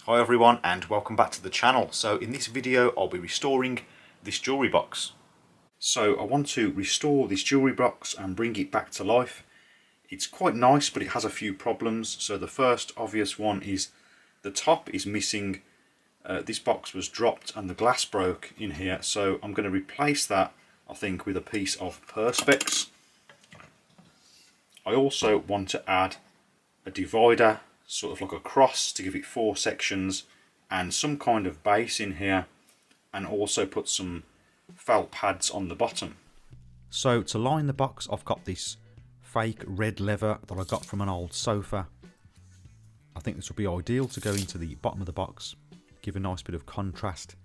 Hi everyone and welcome back to the channel. So in this video I'll be restoring this jewellery box. So I want to restore this jewellery box and bring it back to life. It's quite nice but it has a few problems. So the first obvious one is the top is missing. This box was dropped and the glass broke in here, so I'm going to replace that I think with a piece of perspex. I also want to add a divider, sort of like a cross, to give it 4 sections and some kind of base in here, and also put some felt pads on the bottom. So to line the box I've got this fake red leather that I got from an old sofa. I think this would be ideal to go into the bottom of the box, give a nice bit of contrast,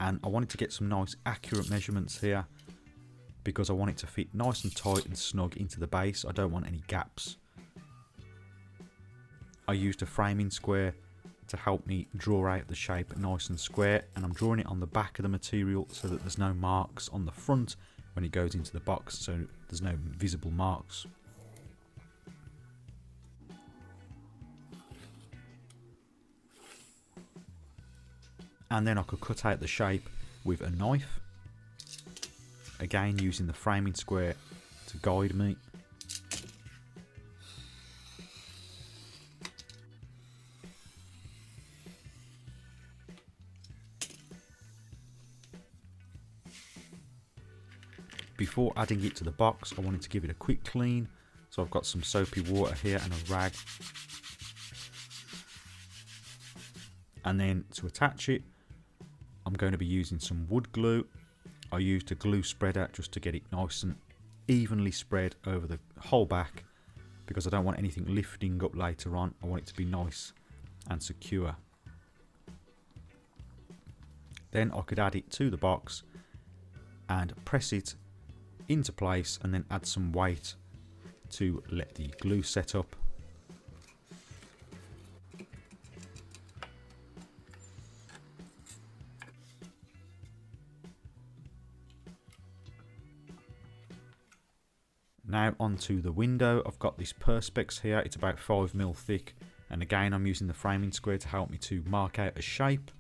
and I wanted to get some nice accurate measurements here because I want it to fit nice and tight and snug into the base. I don't want any gaps. I used a framing square to help me draw out the shape nice and square, and I'm drawing it on the back of the material so that there's no marks on the front when it goes into the box, so there's no visible marks. And then I could cut out the shape with a knife, again using the framing square to guide me. Before adding it to the box, I wanted to give it a quick clean, so I've got some soapy water here and a rag. And then to attach it, I'm going to be using some wood glue. I used a glue spreader just to get it nice and evenly spread over the whole back, because I don't want anything lifting up later on. I want it to be nice and secure. Then I could add it to the box and press it into place, and then add some weight to let the glue set up. Now onto the window. I've got this perspex here, it's about 5mm thick, and again I'm using the framing square to help me to mark out a shape.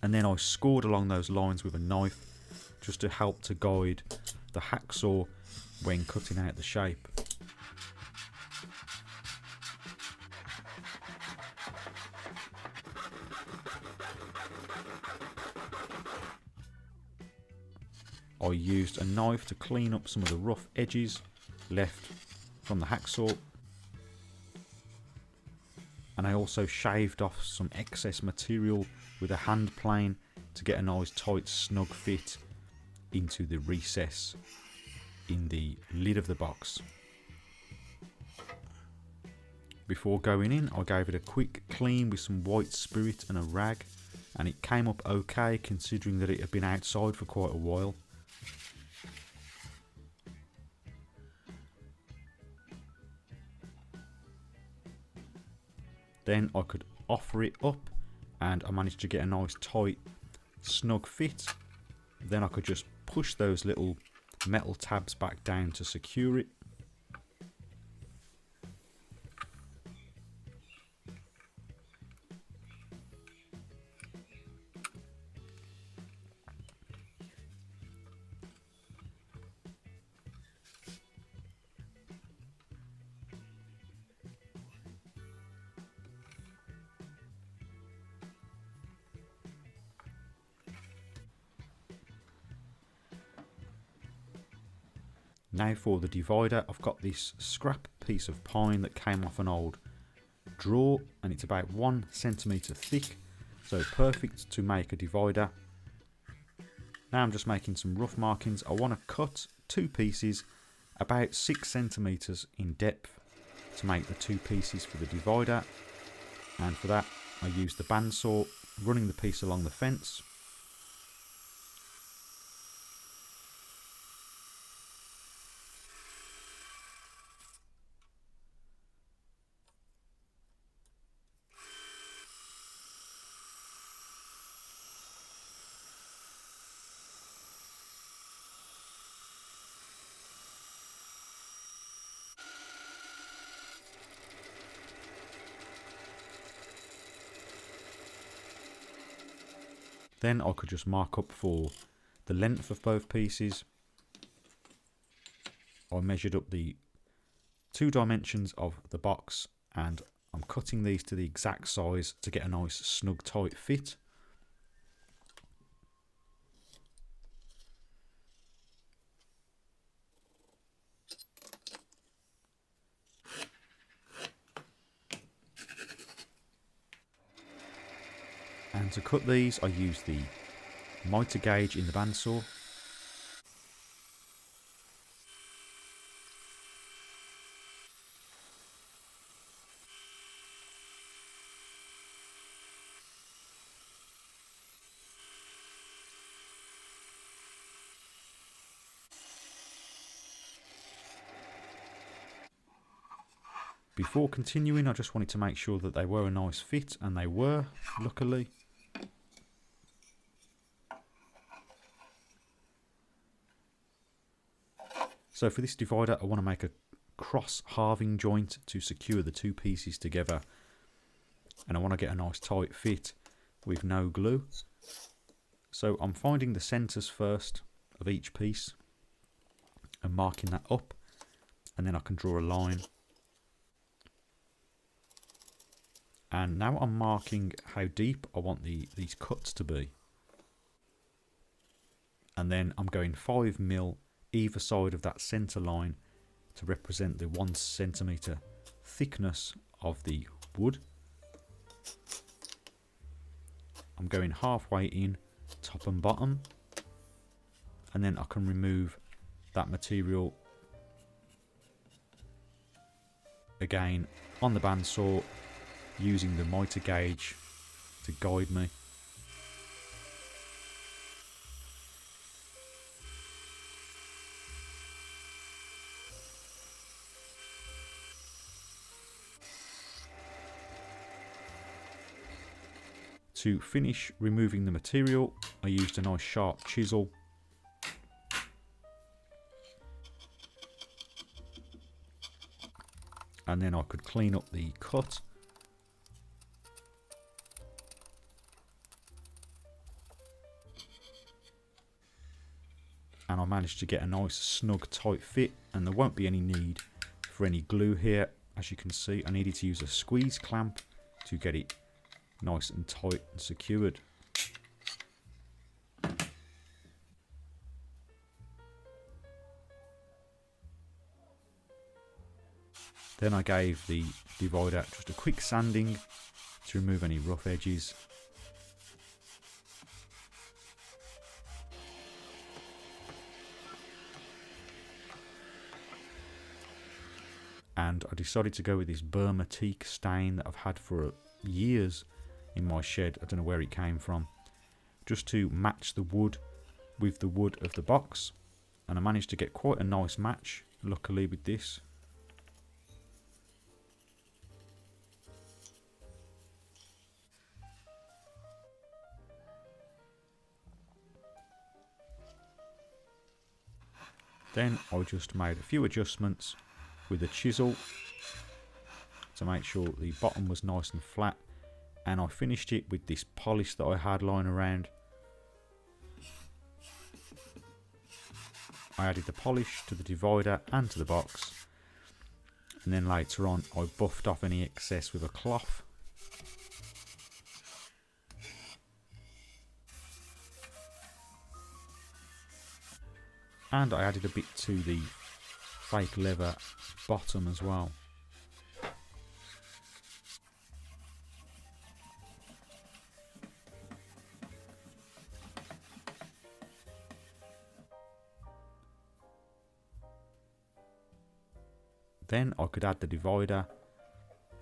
And then I scored along those lines with a knife just to help to guide the hacksaw when cutting out the shape. I used a knife to clean up some of the rough edges left from the hacksaw, and I also shaved off some excess material with a hand plane to get a nice tight snug fit into the recess in the lid of the box. Before going in, I gave it a quick clean with some white spirit and a rag, and it came up okay considering that it had been outside for quite a while. Then I could offer it up and I managed to get a nice tight snug fit. Then I could just push those little metal tabs back down to secure it. Now for the divider, I've got this scrap piece of pine that came off an old drawer, and it's about 1 centimetre thick, so perfect to make a divider. Now I'm just making some rough markings. I want to cut 2 pieces about 6 centimetres in depth to make the 2 pieces for the divider, and for that I use the bandsaw, running the piece along the fence. Then I could just mark up for the length of both pieces. I measured up the 2 dimensions of the box, and I'm cutting these to the exact size to get a nice snug tight fit. And to cut these, I use the miter gauge in the bandsaw. Before continuing, I just wanted to make sure that they were a nice fit, and they were, luckily. So for this divider, I want to make a cross halving joint to secure the 2 pieces together, and I want to get a nice tight fit with no glue. So I'm finding the centres first of each piece and marking that up, and then I can draw a line. And now I'm marking how deep I want these cuts to be. And then I'm going 5mm either side of that centre line to represent the 1 centimetre thickness of the wood. I'm going halfway in, top and bottom. And then I can remove that material again on the bandsaw, using the miter gauge to guide me. To finish removing the material, I used a nice sharp chisel. And then I could clean up the cut. And I managed to get a nice snug tight fit, and there won't be any need for any glue here. As you can see, I needed to use a squeeze clamp to get it nice and tight and secured. Then I gave the divider just a quick sanding to remove any rough edges. And I decided to go with this Burma teak stain that I've had for years in my shed. I don't know where it came from. Just to match the wood with the wood of the box. And I managed to get quite a nice match, luckily, with this. Then I just made a few adjustments with a chisel to make sure the bottom was nice and flat, and I finished it with this polish that I had lying around. I added the polish to the divider and to the box, and then later on I buffed off any excess with a cloth. And I added a bit to the fake leather bottom as well. Then I could add the divider,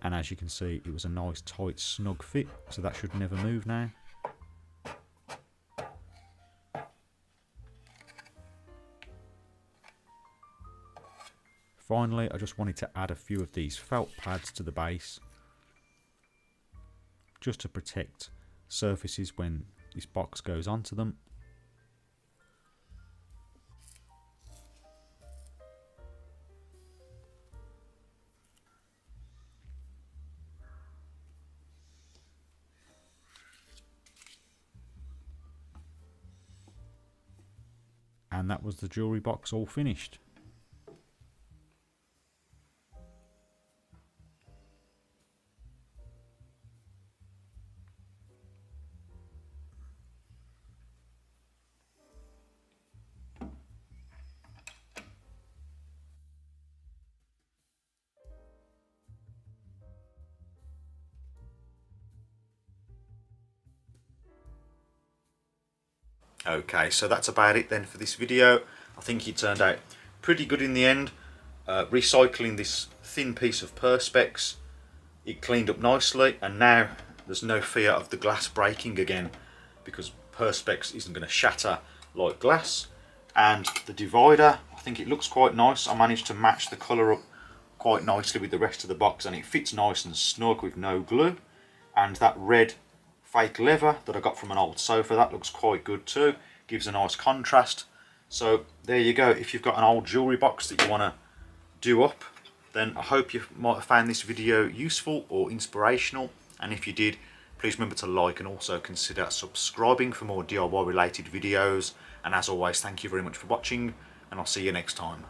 and as you can see, it was a nice tight snug fit, so that should never move now. Finally, I just wanted to add a few of these felt pads to the base, just to protect surfaces when this box goes onto them. and that was the jewellery box all finished. Okay, so that's about it then for this video. I think it turned out pretty good in the end. Recycling this thin piece of perspex, it cleaned up nicely, and now there's no fear of the glass breaking again, because perspex isn't going to shatter like glass. And the divider, I think it looks quite nice. I managed to match the colour up quite nicely with the rest of the box, and it fits nice and snug with no glue. And that red fake leather that I got from an old sofa, that looks quite good too, gives a nice contrast. So there you go. If you've got an old jewellery box that you want to do up, then I hope you might have found this video useful or inspirational, and if you did, please remember to like and also consider subscribing for more DIY related videos. And as always, thank you very much for watching, and I'll see you next time.